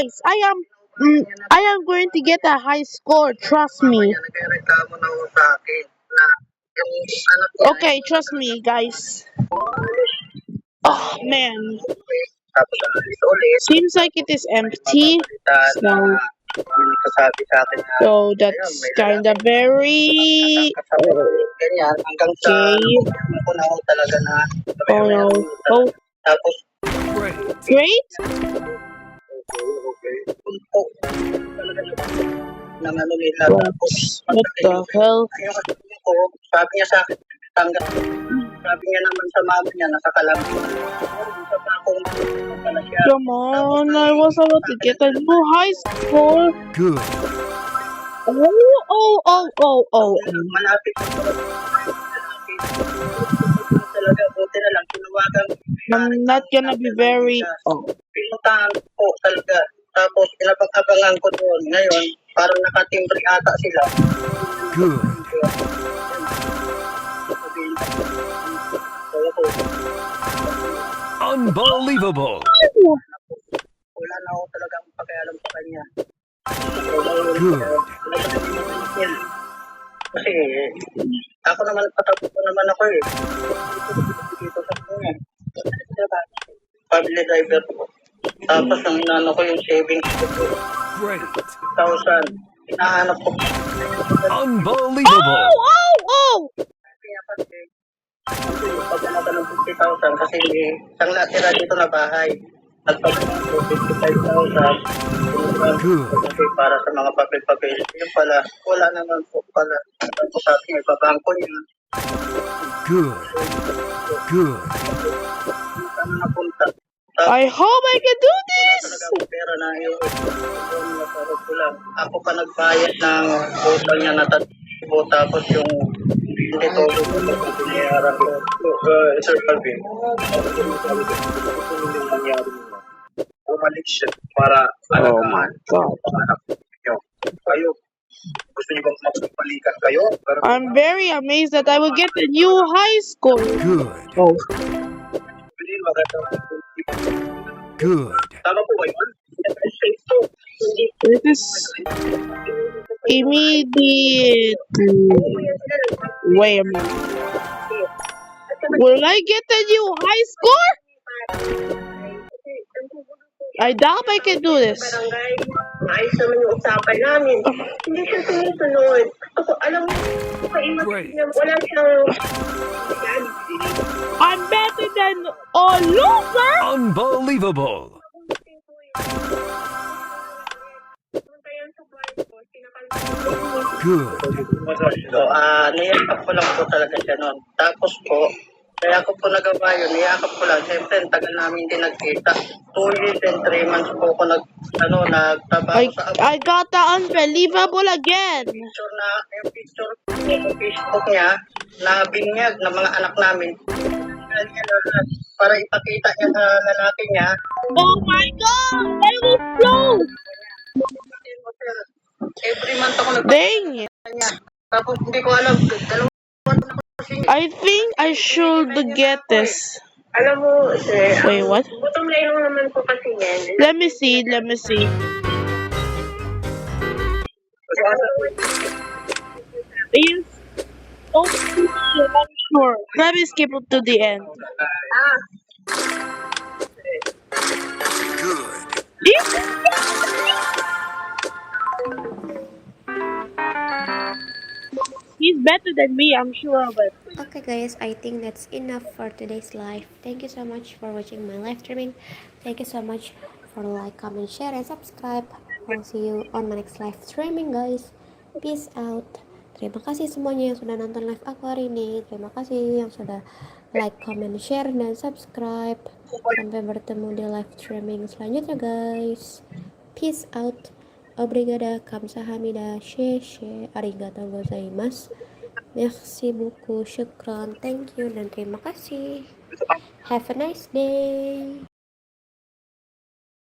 guys, I am going to get a high score. Trust me. Nagreklamo na ho sa akin na yung anak niya Okay, trust me, guys. Oh man, tapos alis ulit. seems like it is empty. So, May nagsasabi sa akin na so that's kind of very ganyan hanggang sa okay. ako na ho talaga na Oh no. Oh, tapos great. po talaga ng ano nila tapos What the hell? yung kasama ko sabi niya sa akin tanggap sabi niya naman sa mama niya nakakalami sa akong pala siya Come on, I was about to get a new high score. Good. Oh. malapit talaga buti na lang tinawagan I'm not gonna be very. Oh. pinuntahan ko talaga tapos pinapag-abangan ko doon ngayon parang nakatimbre ata sila Good. Unbelievable. wala na ako talagang pakialam sa kanya Good. kasi ako naman patapos naman ako dito sa kanya public driver ko tapos ang inano ko yung savings ko Great. 1,000 hinahanap ko Unbelievable. Oh. kaya kasi pagkana ka ng 50,000 kasi isang natira dito na bahay nagpagkana ko 55,000 Good. kasi para sa mga papel-papel yung pala wala naman po pala ako sabi niya ibabangko niya Good. Good. ano napunta I hope I can do this. talaga ako pera na yung nasarap ko lang ako pa nagbayad ng hotel niya na tatlo tapos yung hindi ko binayaran ko Sir Calvin bumalik siya para Oh my God. anak niyo kayo gusto niyo bang magbalikan kayo pero I'm very amazed that I will get a new high score. Good. Oh. hindi maganda Good. tama po ba yun? Safe to This is immediate. Wait a minute. Will I get a new high score? I doubt I can do this. Barangay, maayos naman yung usapan namin. Hindi siya sumusunod. Ako, alam mo, Great. wala siyang... I'm better than a loser. Unbelievable. Good. So, niyakap ko lang po talaga siya noon. Tapos po, kaya ko po nagawa yun, niyakap ko lang. Siyempre, ang tagal namin din nagkita. 2 years and 3 months po ako nagtrabaho sa I got the unbelievable again. picture na, yung picture sa Facebook niya, na binyag ng mga anak namin. Kaya niya lahat, para ipakita niya sa lalaki niya. Oh my God! I will blow. Every month ako Dang it. niya. Tapos hindi ko alam, dalawang buwan na ako kasi. I think I should get this. Alam mo, sir, Wait, what? bottom line lang naman po kasi yan. Let me see. Yes. Oh, I'm sure. Let me skip it to the end. Good. He's better than me, I'm sure of it. Okay guys, I think that's enough for today's live. Thank you so much for watching my live streaming. Thank you so much for like, comment, share, and subscribe. I'll see you on my next live streaming guys. Peace out. Terima kasih semuanya yang sudah nonton live aku hari ini. Terima kasih yang sudah like, comment, share, dan subscribe. Sampai bertemu di live streaming selanjutnya guys. Peace out. Obrigada, kamsahamnida, sheshe, arigatou gozaimasu. Merci beaucoup, syukran, thank you, dan terima kasih. Have a nice day.